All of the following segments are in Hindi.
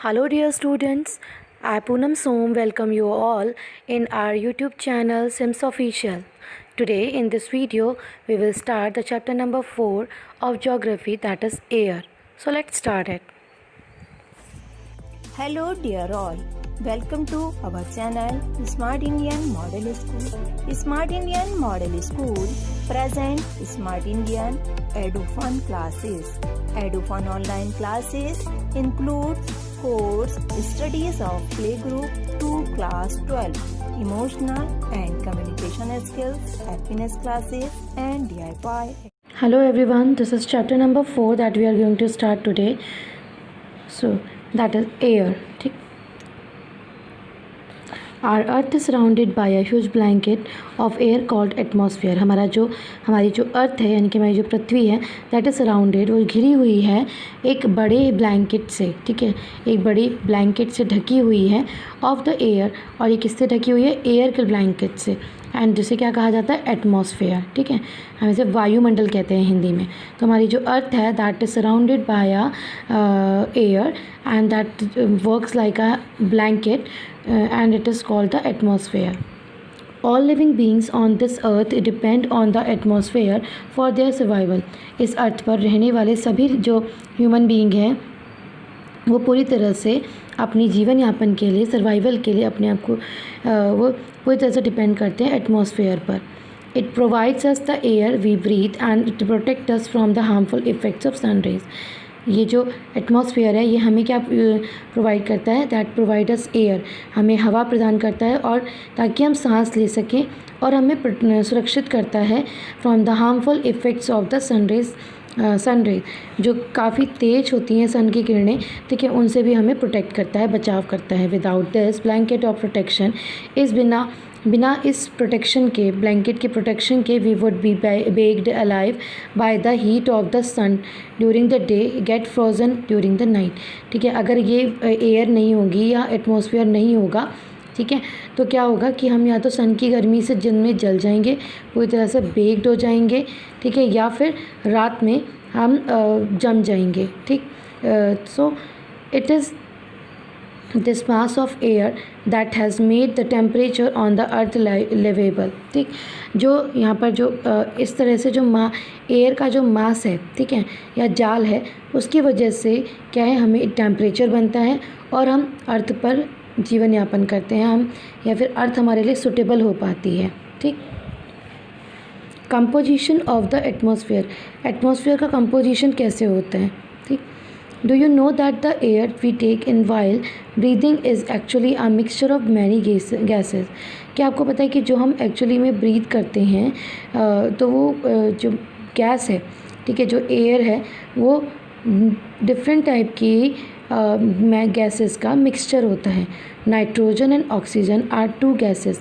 Hello dear students, I Poonam Som welcome you all in our YouTube channel Sims Official. Today in this video we will start the chapter number 4 of geography, that is air. So let's start it. Hello dear all, welcome to our channel Smart Indian Model School. Smart Indian Model School present Smart Indian EduFun classes. EduFun online classes includes course studies of playgroup to class 12, emotional and communication skills, happiness classes and DIY. Hello everyone, this is chapter number 4 that we are going to start today. So that is air. Our earth is surrounded by a huge blanket of air called atmosphere. हमारी जो अर्थ है यानी कि हमारी जो पृथ्वी है दैट इज़ सराउंडेड, वो घिरी हुई है एक बड़े ब्लैंकेट से. ठीक है, एक बड़ी ब्लैंकेट से ढकी हुई है ऑफ द एयर. और ये किससे ढकी हुई है? एयर के ब्लैंकेट से. एंड जिसे क्या कहा जाता है? एटमॉस्फेयर. ठीक है, हम इसे वायुमंडल कहते हैं हिंदी में. तो हमारी जो अर्थ है that is surrounded by a air and that works like a blanket and it is called the atmosphere. All living beings on this earth depend on the atmosphere for their survival. इस अर्थ पर रहने वाले सभी जो ह्यूमन बीइंग हैं वो पूरी तरह से अपनी जीवन यापन के लिए, सर्वाइवल के लिए अपने आप को वो पूरी तरह से डिपेंड करते हैं एटमॉस्फेयर पर. It provides us the air we breathe and it protects us from the harmful effects of sun rays. ये जो एटमॉस्फेयर है ये हमें क्या प्रोवाइड करता है? दैट प्रोवाइड अस एयर, हमें हवा प्रदान करता है और ताकि हम सांस ले सकें, और हमें सुरक्षित करता है from the harmful effects of the sun rays जो काफ़ी तेज़ होती हैं सन की किरणें. ठीक है, उनसे भी हमें प्रोटेक्ट करता है, बचाव करता है. Without this blanket of protection, इस बिना इस प्रोटेक्शन के, ब्लैंकेट के प्रोटेक्शन के, we would be baked alive by the heat of the sun during the day, get frozen during the night. ठीक है, अगर ये एयर नहीं होगी या एटमॉस्फेयर नहीं होगा, ठीक है, तो क्या होगा कि हम या तो सन की गर्मी से दिन में जल जाएंगे, पूरी तरह से बेक्ड हो जाएंगे. ठीक है, या फिर रात में हम जम जाएंगे. ठीक, so it is this mass of air that has made the temperature on the earth livable. ठीक, जो यहाँ पर जो इस तरह से जो एयर का जो मास है, ठीक है, या जाल है, उसकी वजह से क्या है, हमें टेम्परेचर बनता है और हम अर्थ पर जीवन यापन करते हैं हम, या फिर अर्थ हमारे लिए सूटेबल हो पाती है. ठीक, कंपोजिशन ऑफ द एटमॉस्फेयर का कंपोजिशन कैसे होता है? ठीक, Do you know that the air we take in while breathing is actually a mixture of many gases? क्या आपको पता है कि जो हम एक्चुअली में ब्रीथ करते हैं तो वो जो गैस है, ठीक है, जो एयर है, वो डिफरेंट टाइप की गैसेस का मिक्सचर होता है. Nitrogen and oxygen are two gases.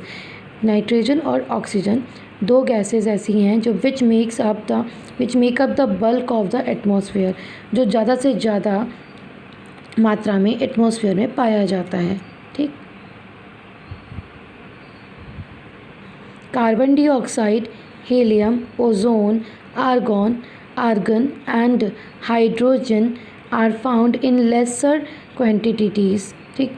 Nitrogen और ऑक्सीजन दो गैसेस ऐसी हैं जो which make up the bulk of the atmosphere, जो ज़्यादा से ज़्यादा मात्रा में एटमॉस्फेयर में पाया जाता है. ठीक, carbon dioxide, helium, ozone, argon and hydrogen are found in lesser quantities. ठीक,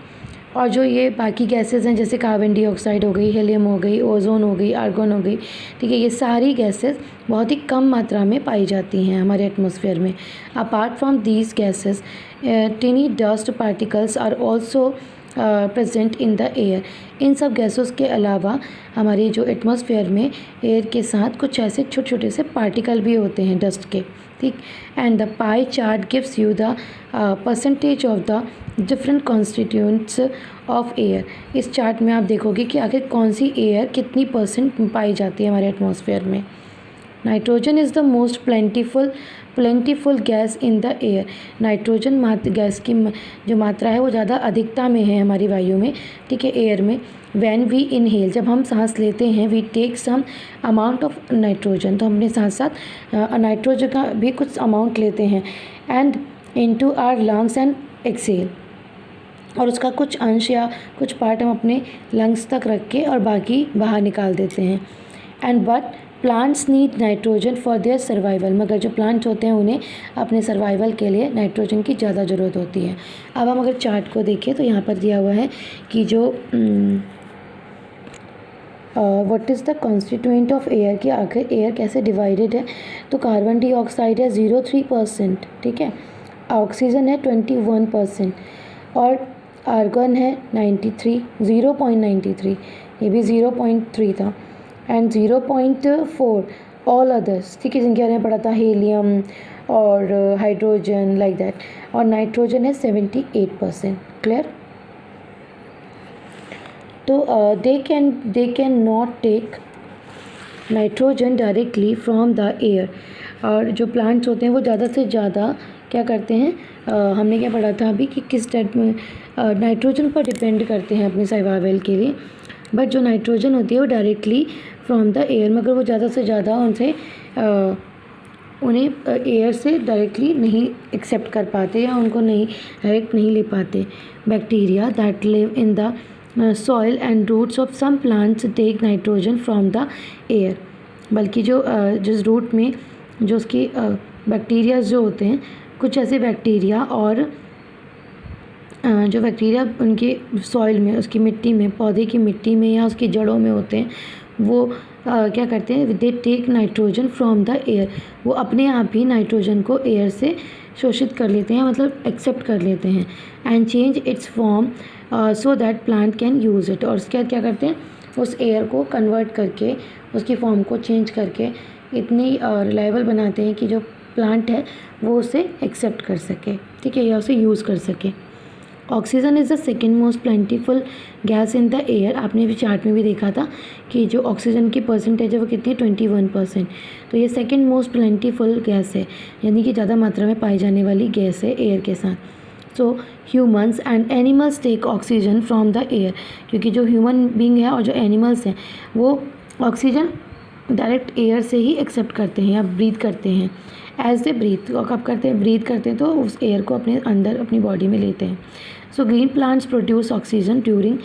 और जो ये बाकी गैसेस हैं जैसे कार्बन डाइऑक्साइड हो गई, हीलियम हो गई, ओजोन हो गई, आर्गन हो गई, ठीक है, ये सारी गैसेस बहुत ही कम मात्रा में पाई जाती हैं हमारे एटमॉस्फेयर में. Apart from these gases tiny dust particles are also present in the air. इन सब गैसों के अलावा हमारे जो एटमॉस्फेयर में एयर के साथ कुछ ऐसे छोटे छोटे से पार्टिकल भी होते हैं डस्ट के. ठीक, and the pie chart gives you the percentage of the different constituents of air. इस चार्ट में आप देखोगे कि आखिर कौन सी एयर कितनी परसेंट पाई जाती है हमारे एटमॉस्फेयर में. Nitrogen is the most plentiful gas in the air. Nitrogen gas की जो मात्रा है वो ज़्यादा अधिकता में है हमारी वायु में. ठीक है, एयर में. वैन वी इनहेल, जब हम सांस लेते हैं, we take some amount of nitrogen, तो हमने साथ साथ नाइट्रोजन का भी कुछ अमाउंट लेते हैं. And into our lungs and exhale, और उसका कुछ अंश या कुछ पार्ट हम अपने लंग्स तक रख के और बाकी बाहर निकाल देते हैं. And but plants need nitrogen for their survival, मगर जो प्लांट्स होते हैं उन्हें अपने सर्वाइवल के लिए नाइट्रोजन की ज़्यादा ज़रूरत होती है। अब हम अगर चार्ट को देखें तो यहाँ पर दिया हुआ है कि जो what is the constituent of air, कि आखिर एयर कैसे डिवाइडेड है। तो कार्बन डाइऑक्साइड है 0.3%, ठीक है, ऑक्सीजन है 21% और आर्गन है 0.93, ये भी 0.3 था, एंड 0.4 ऑल अदर्स, ठीक है, जिनके बारे में पढ़ा था, हीलियम और हाइड्रोजन लाइक दैट, और नाइट्रोजन है 78%। क्लियर? तो they can not take nitrogen directly from the air, और जो प्लांट्स होते हैं वो ज़्यादा से ज़्यादा क्या करते हैं, हमने क्या पढ़ा था अभी कि किस टाइप में नाइट्रोजन पर डिपेंड करते हैं अपने सर्वाइवल के लिए, बट जो नाइट्रोजन होती है वो डायरेक्टली फ्रॉम द एयर, मगर वो ज़्यादा से ज़्यादा उन्हें एयर से डायरेक्टली नहीं एक्सेप्ट कर पाते या उनको नहीं डायरेक्ट नहीं ले पाते। Bacteria that live in the soil and roots of some plants take nitrogen from the air, बल्कि जो जिस रूट में जो उसकी बैक्टीरिया जो होते हैं, कुछ ऐसे बैक्टीरिया और जो बैक्टीरिया उनके सॉइल में, उसकी मिट्टी में, पौधे की मिट्टी में या उसकी जड़ों में होते हैं, वो क्या करते हैं, they take nitrogen from the air, वो अपने आप ही नाइट्रोजन को एयर से शोषित कर लेते हैं, मतलब एक्सेप्ट कर लेते हैं, and change it's form so that plant can use it, और उसके बाद क्या करते हैं, उस एयर को कन्वर्ट करके, उसकी फॉर्म को चेंज करके इतनी रिलायबल बनाते हैं कि जो प्लांट है वो उसे एक्सेप्ट कर सके, ठीक है, या उसे यूज़ कर सके। Oxygen is the second most plentiful gas in the air, आपने भी चार्ट में भी देखा था कि जो ऑक्सीजन की परसेंटेज है वो कितनी है, 21%। तो ये सेकेंड मोस्ट प्लेंटीफुल गैस है, यानी कि ज़्यादा मात्रा में पाई जाने वाली गैस है एयर के साथ। So humans and animals take oxygen from the air, क्योंकि जो ह्यूमन बींग है और जो एनिमल्स हैं वो ऑक्सीजन डायरेक्ट एयर से ही एक्सेप्ट करते हैं या ब्रीथ करते हैं। एज दे ब्रीथ, और कब करते हैं, ब्रीथ करते हैं तो उस एयर को अपने अंदर अपनी बॉडी में लेते हैं। So green plants produce oxygen during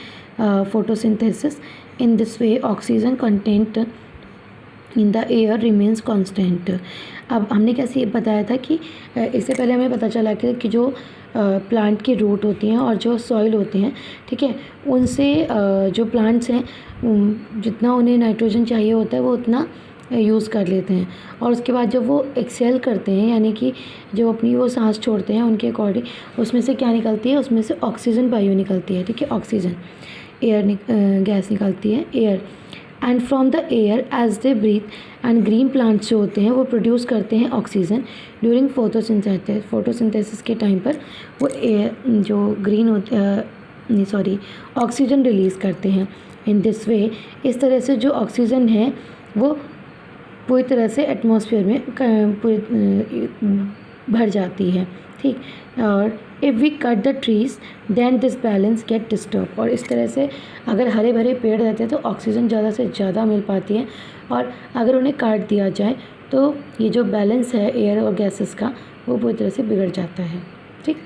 photosynthesis, in this way oxygen content in the air remains constant. अब हमने कैसे बताया था कि इससे पहले हमें पता चला कि जो प्लांट की रूट होती हैं और जो सॉइल होते हैं, ठीक है, उनसे जो प्लांट्स हैं जितना उन्हें नाइट्रोजन चाहिए होता है वो उतना यूज़ कर लेते हैं, और उसके बाद जब वो एक्सेल करते हैं, यानी कि जो अपनी वो सांस छोड़ते हैं उनके अकॉर्डिंग, उसमें से क्या निकलती है, उसमें से ऑक्सीजन वायु निकलती है, ठीक है, ऑक्सीजन एयर गैस निकलती है, air, and from the air as they breathe, and green plants जो होते हैं वो प्रोड्यूस करते हैं ऑक्सीजन ड्यूरिंग फोटोसिंथेसिस के टाइम पर वो एयर जो ग्रीन होते ऑक्सीजन रिलीज़ करते हैं। इन दिस वे, इस तरह से जो ऑक्सीजन है वो पूरी तरह से एटमॉस्फेयर में भर जाती है, ठीक। और if we cut the trees then this balance get disturb, और इस तरह से अगर हरे भरे पेड़ रहते हैं तो ऑक्सीजन ज़्यादा से ज़्यादा मिल पाती है, और अगर उन्हें काट दिया जाए तो ये जो बैलेंस है एयर और गैसेस का वो पूरी तरह से बिगड़ जाता है, ठीक।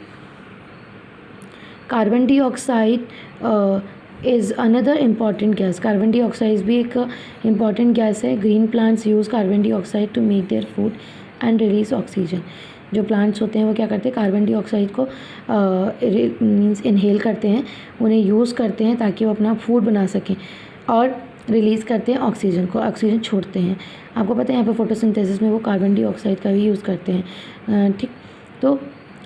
Carbon dioxide is another important gas, carbon dioxide भी एक इम्पॉर्टेंट गैस है। Green plants use carbon dioxide to make their food and release oxygen. जो प्लांट्स होते हैं वो क्या करते हैं, कार्बन डाइऑक्साइड को मीन्स इनहेल करते हैं, उन्हें यूज़ करते हैं ताकि वो अपना फूड बना सकें, और रिलीज़ करते हैं ऑक्सीजन को, ऑक्सीजन छोड़ते हैं। आपको पता है यहाँ पर फोटोसिंथेसिस में वो कार्बन डाइऑक्साइड का भी यूज़ करते हैं, ठीक। तो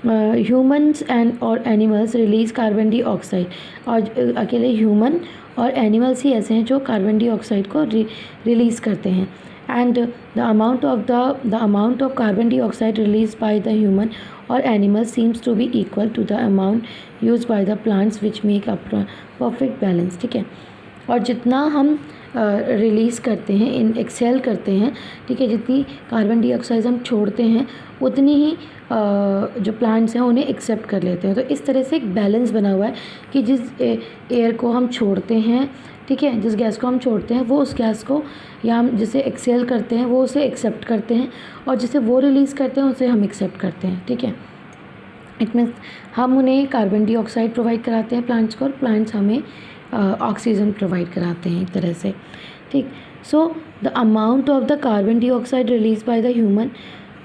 ह्यूमन्स एंड और एनिमल्स रिलीज़ कार्बन डाइऑक्साइड, और अकेले ह्यूमन और एनिमल्स ही ऐसे हैं जो कार्बन डाइऑक्साइड को रिलीज़ करते हैं। And the amount of carbon dioxide release by the human और animal seems to be equal to the amount use by the plants which make a perfect balance, ठीक है। और जितना हम रिलीज़ करते हैं, इन एक्सेल करते हैं, ठीक है, जितनी कार्बन डाइऑक्साइड हम छोड़ते हैं उतनी ही जो प्लांट्स हैं उन्हें एक्सेप्ट कर लेते हैं। तो इस तरह से एक बैलेंस बना हुआ है कि जिस एयर को हम छोड़ते हैं, ठीक है, जिस गैस को हम छोड़ते हैं वो उस गैस को, या हम जिसे एक्सेल करते हैं वो उसे एक्सेप्ट करते हैं, और जिसे वो रिलीज़ करते हैं उसे हम एक्सेप्ट करते हैं, ठीक है। इट मीन्स हम उन्हें कार्बन डाइऑक्साइड प्रोवाइड कराते हैं प्लांट्स को, और प्लांट्स हमें ऑक्सीजन प्रोवाइड कराते हैं एक तरह से, ठीक। So the amount of the carbon dioxide release by the human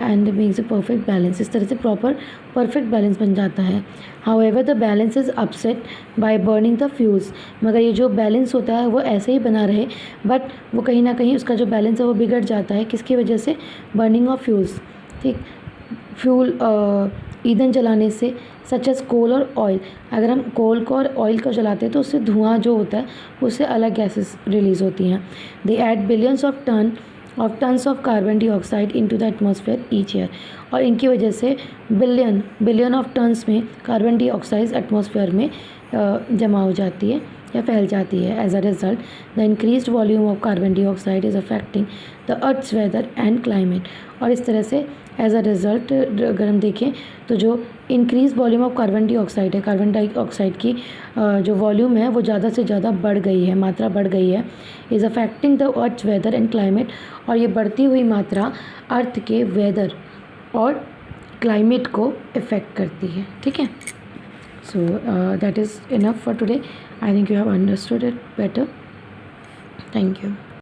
and makes a perfect balance, इस तरह से परफेक्ट बैलेंस बन जाता है. However the balance is upset by burning the fuels, मगर ये जो बैलेंस होता है वो ऐसे ही बना रहे, बट वो कहीं ना कहीं उसका जो बैलेंस है वो बिगड़ जाता है. किसकी वजह से? Burning of fuels. ठीक, फ्यूल ईंधन जलाने से, सच एज कोल और ऑयल. अगर हम कोल को और ऑयल को जलाते हैं तो उससे धुआं जो होता है उससे अलग गैसेस रिलीज़ होती हैं. They add billions of tons of carbon dioxide into the atmosphere each year. और इनकी वजह से बिलियन ऑफ टन्स में कार्बन डाइऑक्साइड एटमॉस्फेयर में जमा हो जाती है या फैल जाती है. As a result the increased volume of carbon dioxide is affecting the earth's weather and climate. और इस तरह से एज अ रिज़ल्ट अगर हम देखें तो जो increase volume of carbon dioxide है, कार्बन डाइऑक्साइड की जो वॉल्यूम है वो ज़्यादा से ज़्यादा बढ़ गई है, मात्रा बढ़ गई है. Is affecting the earth weather and climate. और ये बढ़ती हुई मात्रा अर्थ के वेदर और क्लाइमेट को इफ़ेक्ट करती है. ठीक है, so that is enough for today. I think you have understood it better. Thank you.